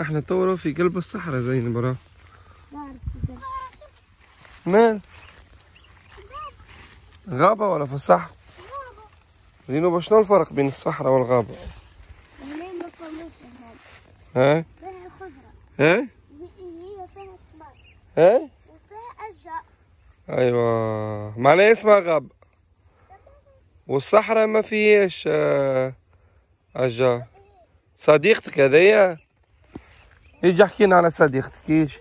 احنا تو في قلب الصحراء زين برا. مال؟ غابة ولا في الصحراء؟ زينو شنو الفرق بين الصحراء والغابة؟ ها؟ فيها خضرة. ها؟ هي فيها ثمار. ها؟ وفيها أشجار. ايوه معناها اسمها غابة. والصحراء ما فيهاش أشجار. صديقتك هذيا؟ يجي احكينا على صديقتك يجي.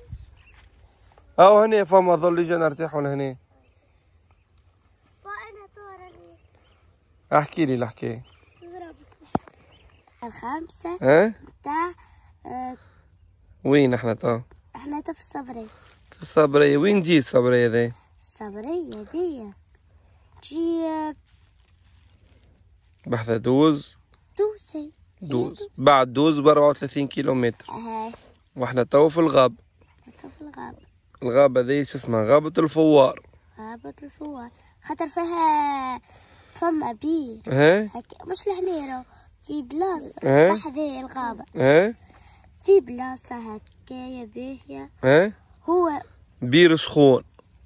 أو هنا فما ظل يجي نرتاحوا لهنا. وأنا طارني. احكي لي الحكاية. الخامسة. ها؟ بتاع وين احنا تو؟ احنا في الصبرية. في الصبرية. وين جيت الصبرية ذي؟ الصبرية دي جي بحث دوز. دوسي. دوز بعد دوز ب 34 كيلومتر. هاي. واحنا تو في الغاب. احنا في الغابة. الغابة ذي شو اسمها؟ غابة الفوار. غابة الفوار. خاطر فيها فما بير. ها؟ مش لهنا في بلاصة بحذايا الغابة. ها؟ في بلاصة هكايا باهية. ها؟ هو بير سخون.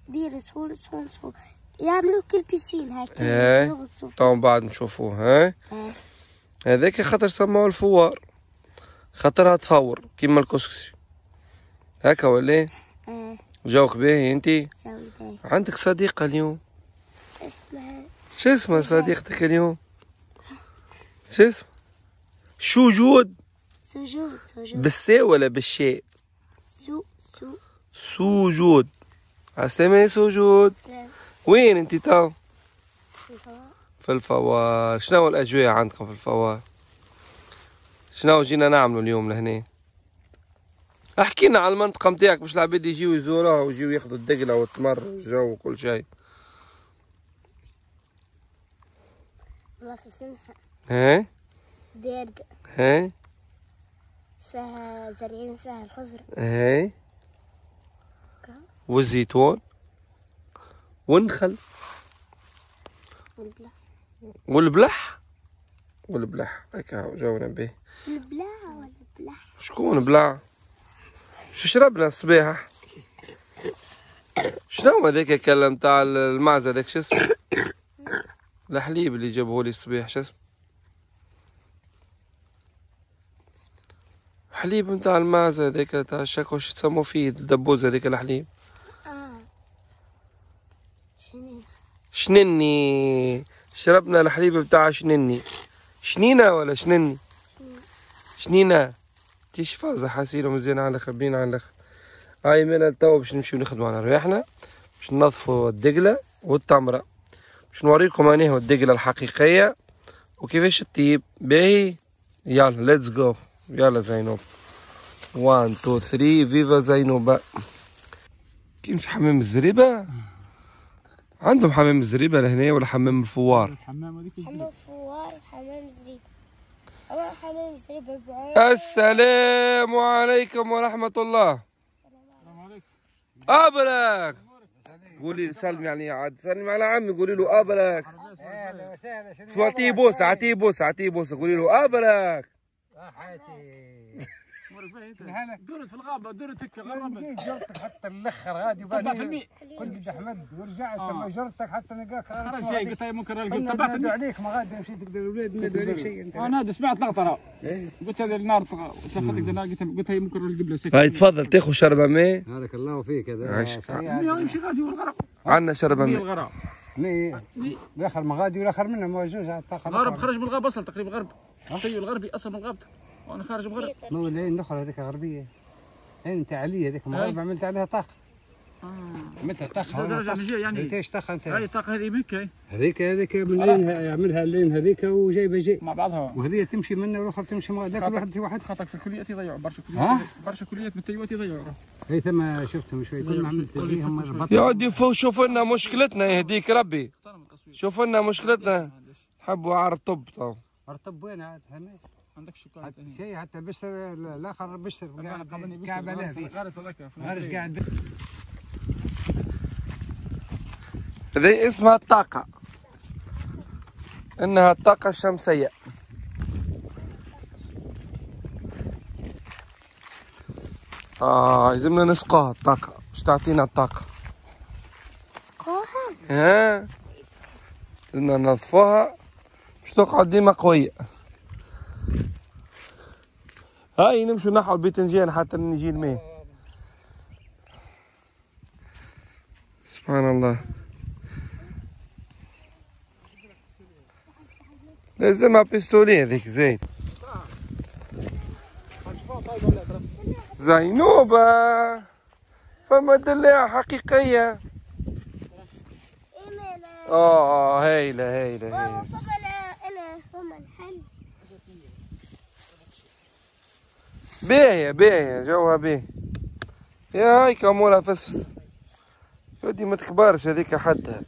بير سخون سخون سخون. يعملوا كل بيسين ها؟ هكايا. تو بعد نشوفوه. ها؟ هذاك خاطر سموه الفوار. خاطرها تفور كيما الكسكسي. هكا ولا؟ جوك باهي انتي؟ جوي باهي. عندك صديقة اليوم؟ اسمها شو اسمها صديقتك اليوم؟ شو اسمها؟ شوجود. سجود. سجود بالساء ولا بالشاء؟ سو سوجود. عالسلامة سوجود. وين انتي تو؟ في الفوار. شنو الأجواء عندكم في الفوار؟ شنو جينا نعملوا اليوم لهنا؟ احكينا على المنطقة متاعك باش العباد يجيو يزوروها ويجيو ياخذوا الدقلة والتمر والجو وكل شيء. بلاصة سمحة. ها؟ باردة. ها؟ فيها زارعين فيها الخضرة. ها؟ والزيتون والنخل والبلح. والبلح هكا جونا به. البلع ولا البلح؟ شكون بلع؟ شو شربنا الصباح؟ شنو هذاك الكلام نتاع المعزة هذاك شو اسمه؟ الحليب اللي جابوه لي الصباح شو اسمه؟ حليب نتاع المعزة هذاك تاع الشكوى شو تسموه فيه الدبوز هذاك الحليب؟ شنني. شربنا الحليب بتاع شنني. شنينة ولا شنني؟ شنينة. تيش فازة حاسيلو مزيان على الاخر بين على الاخر. هاي من توا باش نمشيو نخدمو على رواحنا باش ننظفو الدقلة والتمرة باش نوريكم اني هو الدقلة الحقيقية وكيفاش تطيب. باهي يلا ليتس جو. يلا زينوب 1 2 3 فيفا زينوبة. كاين في حمام الزريبة؟ عندهم حمام الزريبة لهنا ولا حمام الفوار؟ حمام الفوار وحمام الزريبة. أما حمام الزريبة السلام عليكم ورحمة الله. السلام عليكم. أبرك. قولي سلمي عليه عاد سلمي على عمي قولي له أبرك. اهلا وسهلا. شو اعطيه بوسة اعطيه بوسة اعطيه بوسة قولي له أبرك. حياتي. دورت في الغابة دورت هيك غربت. جرتك حتى الاخر غادي وبعدين كنت احمد ورجعت لما جرتك حتى نلقاك خرج شيء قلت ممكن نادوا عليك ما غادي مشيت تقدر الاولاد نادوا عليك شيء انت. انا سمعت لقطة قلت هذه النار قلت هي ممكن القبلة سكت. هاي تفضل تاخذ شربة ماء. بارك الله فيك هذا. يمشي غادي والغرق. عندنا شربة ماء. ليه؟ الاخر ما غادي والاخر منه موجود على الطاقة. غرب خرج من الغابة اصلا تقريبا غرب. الطيو الغربي اصلا من غابته. وانا خارج بغرب. مو العين الاخرى هذيك غربيه. عين تاع علي هذيك مغرب عملت عليها طاقه. عملتها طاقه. درجه من جهه يعني. ايش طاقه انت؟ هاي الطاقه هذه مكة. هذيك من عينها يعملها اللين هذيك وجايبه جاي. مع بعضها. وهذه تمشي منها والاخرى تمشي مع ذاك الواحد في واحد. خاطرك في الكليات يضيعوا برشا كليات. برشا كليات من التيوات يضيعوا. هي ثم شفتهم شوي كل ما عملت فيهم. يا ودي شوف لنا مشكلتنا يهديك ربي. شوف لنا مشكلتنا. حبوا عار الطب تو. عار الطب وين عاد؟ عندك شكاية شيء حتى بشر الاخر بشر قاعد عليه فيه غارس قاعد. ذي اسمها الطاقة. إنها الطاقة الشمسية. لازمنا نسقوها الطاقة، باش تعطينا الطاقة. نسقوها؟ لازمنا ننظفوها باش تقعد ديما قوية. هاي نمشوا نحو الباذنجان حتى نجي الماء. سبحان الله. لازمها بيستولي هذيك زين. زينوبة فما دلاعة حقيقية. هايلة هايلة هايلة. فما الحل. باهية باهية جوها باهي. يا هاي كامولها فسفس. ودي ما تكبرش هذيك حدها.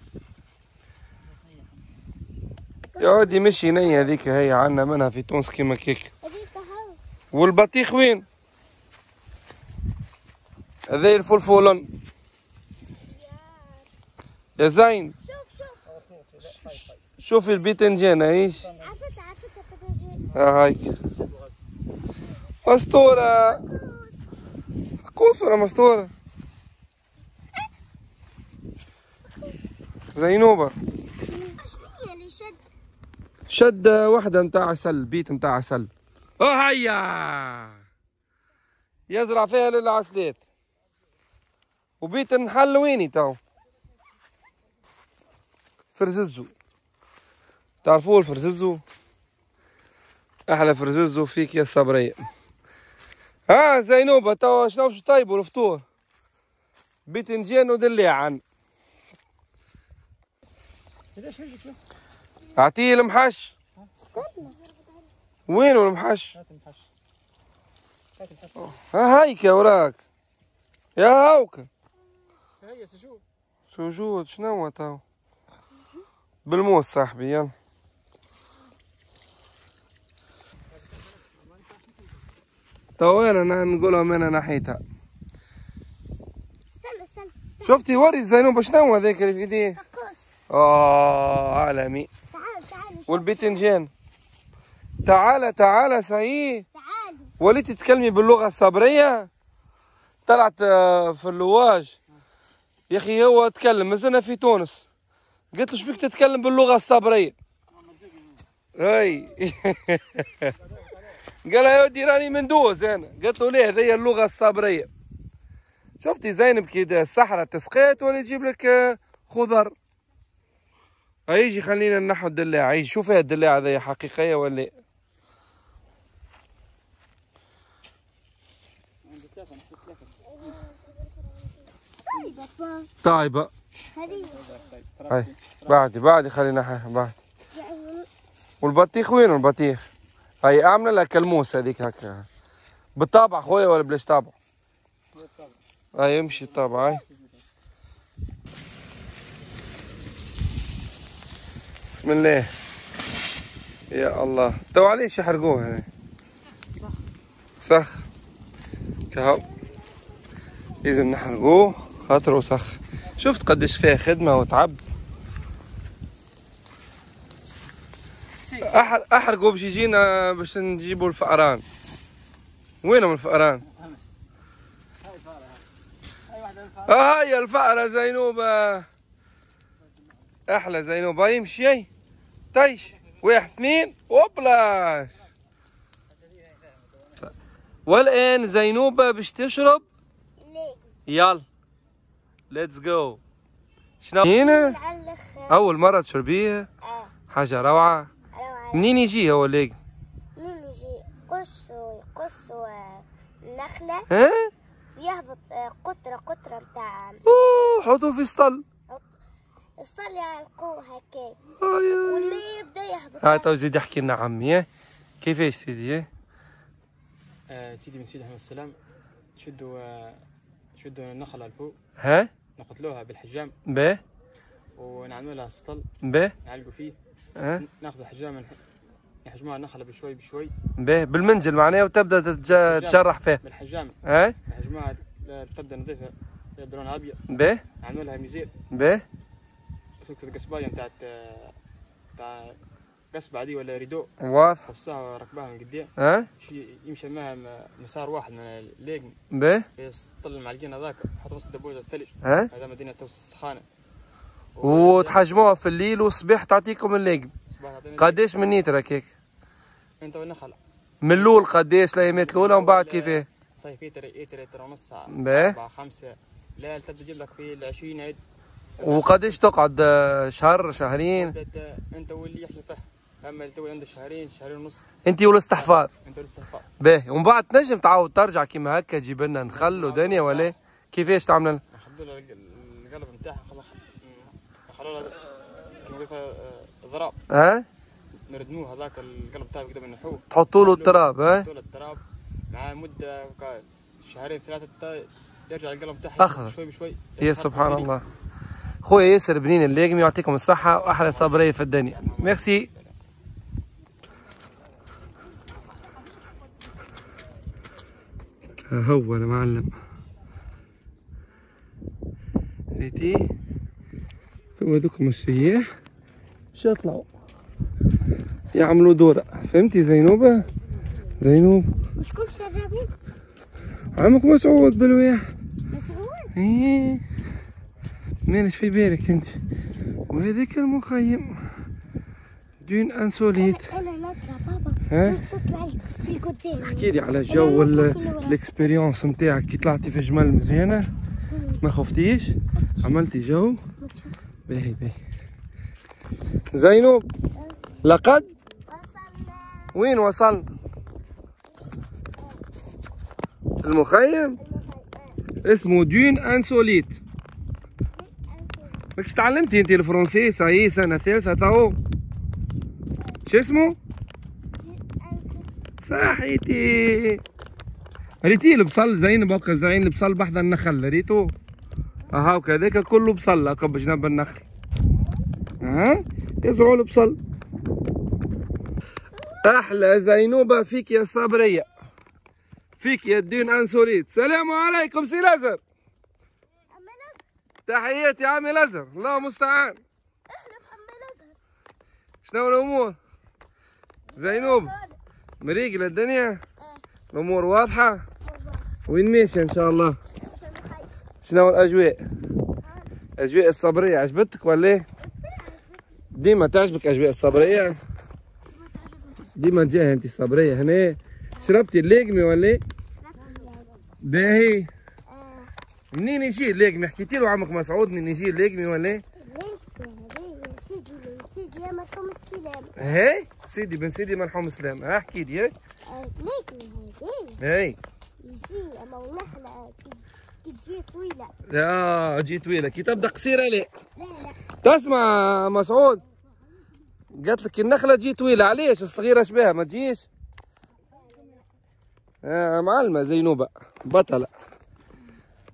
يا ودي مشي نية هذيك، هي عنا منها في تونس كيما كيك. والبطيخ وين؟ هذا الفلفولن. يا زين شوفي الباذنجان ايش؟ عفتها باذنجان. هايك مسطورة. فقوس ولا مسطورة؟ زينوبة شد وحدة متاع عسل، بيت متاع عسل. هيا يزرع فيها للعسلات. وبيت النحل ويني تو؟ فرززو. تعرفوه الفرززو؟ احلى فرززو فيك يا صبرية. زينوبة توا شنو باش طيبوا الفطور؟ باذنجان ودلاعا. اعطيه المحش. وينو المحش؟ هايك وراك. يا هاوكا. هيا سجود شنو تو؟ بالموس صاحبي يلا. تو انا نقولها من ناحيتها. استنى شفتي وري الزينوبة شنو هذاك اللي في يديه؟ فقوس. عالمي. تعال والباذنجان. تعال سعيد. تعال. وليتي تتكلمي باللغة الصبرية؟ طلعت في اللواج. يا اخي هو تكلم مازلنا في تونس. قلت له شبيك تتكلم باللغة الصبرية؟ اي قال يا ودي راني مندوز انا. قلت له ليه هذه اللغة الصبرية. شفتي زينب كي الصحراء تسقيت ولا يجيب لك خضر. يجي خلينا نحو الدلاعة. يجي شوف هي الدلاعة هذه حقيقية ولا طيبة. هاي بعدي خلينا بعد. والبطيخ وين البطيخ؟ هاي اعمل لها كلموس هذيك هكا. بالطابع خويا ولا بلاش طابع؟ هاي يمشي الطابع. هاي بسم الله يا الله. تو علاش يحرقوه هاي؟ صح كهو لازم نحرقوه خاطر وسخ. شفت قديش فيها خدمة وتعب. احرقوا باش يجينا باش نجيبوا الفأران. وينهم الفأران؟ هاي الفأرة زينوبة. احلى زينوبة. يمشي تيش 1 2 وبلاش. والآن زينوبة باش تشرب. يلا ليتس جو. شنو هنا؟ أول مرة تشربيه؟ حاجة روعة. منين يجي هو الليق؟ منين يجي؟ يقص النخلة. ويهبط قطرة متاع. حطوه في سطل. السطل يعلقوه هكا. والماء يبدا يهبط. هاي تو زيد احكي لنا عمي. كيفاش سيدي؟ سيدي من سيدي عليه السلام شدوا النخلة الفوق. نقتلوها بالحجام. باهي. ونعملوا لها سطل. باهي. نعلقوا فيه. ناخذ الحجام نحجموها النخلة بشوي بشوي. باهي بالمنجل معناها وتبدا تتشرح فيه. بالحجام. نحجموها تبدا نضيفها بلون ابيض. باهي. نعملوا لها ميزير. باهي. سكسة القصباية قص بعديه ولا ريدو واضح. خصها ركبها من قدام. يمشي معها مسار واحد من الليجن. باهي. يسطل المعلقين هذاك يحط وسط دبوزه الثلج. هذا مدينه توس سخانه. وتحجموها في الليل والصباح تعطيكم الليجن. قداش من نيتر هكاك؟ انت والنخل. من الاول قداش الايامات الاولى ومن بعد كيفاه؟ صيفي 3 ونص ساعه. باهي. 4 5 لا تبدا تجيب لك في 20 عد. وقداش تقعد؟ شهر شهرين؟ انت واللي يحلى فيه. اما اللي تو عنده شهرين ونص. انت والاستحفاظ. انت والاستحفاظ. باهي. ومن بعد تنجم تعاود ترجع كيما هكا تجيب لنا نخل ودنيا ولا كيفاش تعمل؟ نخلوا له القلب نتاعها نخلوا له نضيفها ضراب. نردموه هذاك القلب تاعو قدام نحوه. تحطوا له التراب. تحطوا له التراب مع مده شهرين 3 يرجع القلب تاعها شوي بشوي. يا سبحان الله. خويا ياسر بنين الليقمي يعطيكم الصحة وأحلى صبرية في الدنيا. ميرسي. هو يا معلم. ريتي تو هذوكم السياح باش يطلعوا يعملوا دورة. فهمتي زينوبة؟ زينوب وشكون شجابين؟ عمك مسعود بالواح. مسعود؟ ايه مالش في بالك انت. وهذاك المخيم دون انسوليت. انا نطلع بابا. نطلع في قدام. احكي لي على جو الاكسبيريونس نتاعك كي طلعتي في جمل مزيانة. ما خفتيش؟ عملتي جو؟ باهي باهي. زينوب لقد وصلنا. وين وصلنا؟ المخيم اسمه دون انسوليت. ماكش تعلمتي انت الفرنسي؟ صايي سنة ثالثة تو. شو اسمه؟ صحيتي. ريتي البصل زين بوكا زين البصل بحذا النخل ريتو. اها وكذاك كله بصل هكا بجنب النخل. يزرعوا البصل. احلى زينوبة فيك يا صبرية. فيك يا دون انسوليت. السلام عليكم سي لازر. تحياتي يا عمي لازر. الله المستعان. احنا في عمي لازر. شنو الامور؟ زينوب مريقلة الدنيا؟ الامور واضحة؟ وين ماشية ان شاء الله؟ شنو الاجواء؟ اجواء الصبرية عجبتك ولا ايه؟ ديما تعجبك اجواء الصبرية؟ ديما تجيها انت الصبرية هنا. شربتي الليقمي ولا ايه؟ باهي. منين يجي الليقمي؟ حكيتي له عمك مسعود منين يجي الليقمي ولا ايه؟ سيدي يا مرحوم السلام. هي سيدي بن سيدي مرحوم السلام. احكي لي. الليقمي هي يجي اما ونحن كي تجي طويلة. لا تجي طويلة كي تبدا قصيرة لا. لا لا. تسمع مسعود قالت لك النخلة تجي طويلة علاش الصغيرة شبيها ما تجيش؟ معلمة زينوبة بطلة.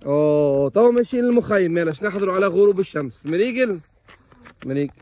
اوه تو ماشيين للمخيم مالاش نحضروا على غروب الشمس. مريقل مريقل.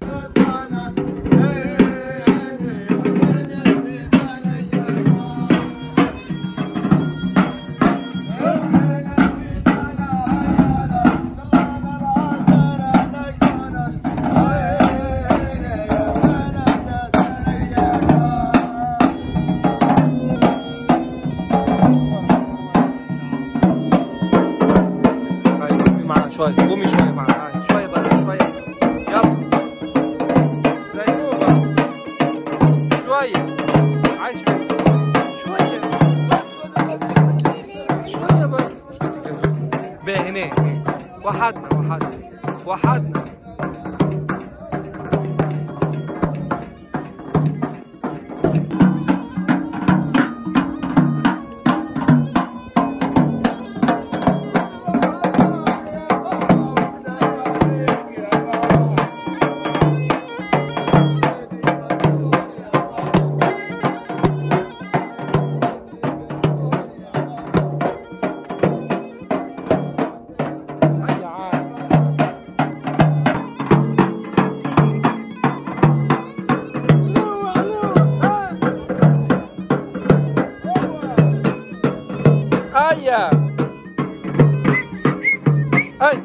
شوي قومي شوي معنا شوي بقى شوي. يلا زينوبة شوية عايش فين؟ شوية شوية بقى. باهي هنا وحدنا. هيا اي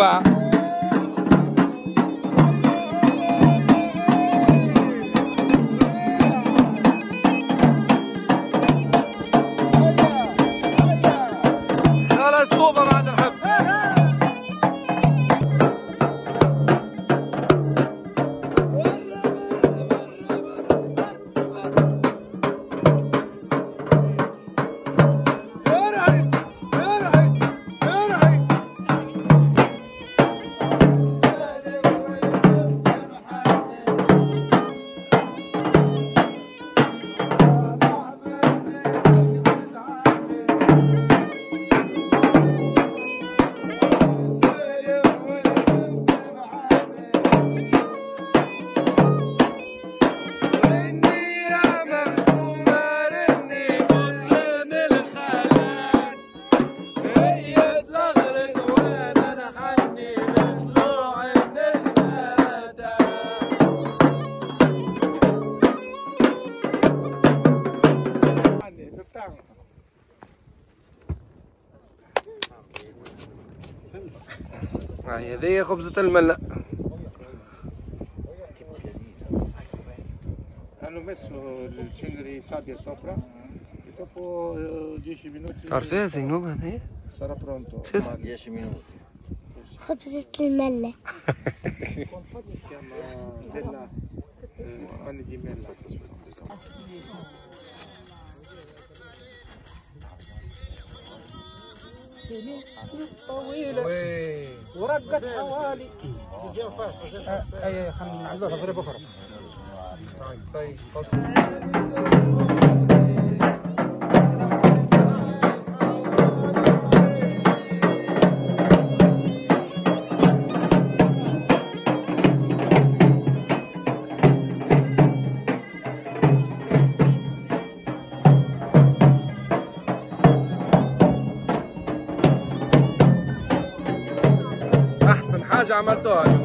4. خلاص طوبة بعد الحب. هذه خبزة الملة. Hanno messo il cenere sabbia sopra e dopo 10 minuti عرفتها زينوبة هي؟ sarà pronto. 10 minuti. خبزة الملة. Si chiama della pane di mela. طويلة ورقت حوالي اي خلينا نعملوها ضرب اخرى. أحسن حاجة عملتوها.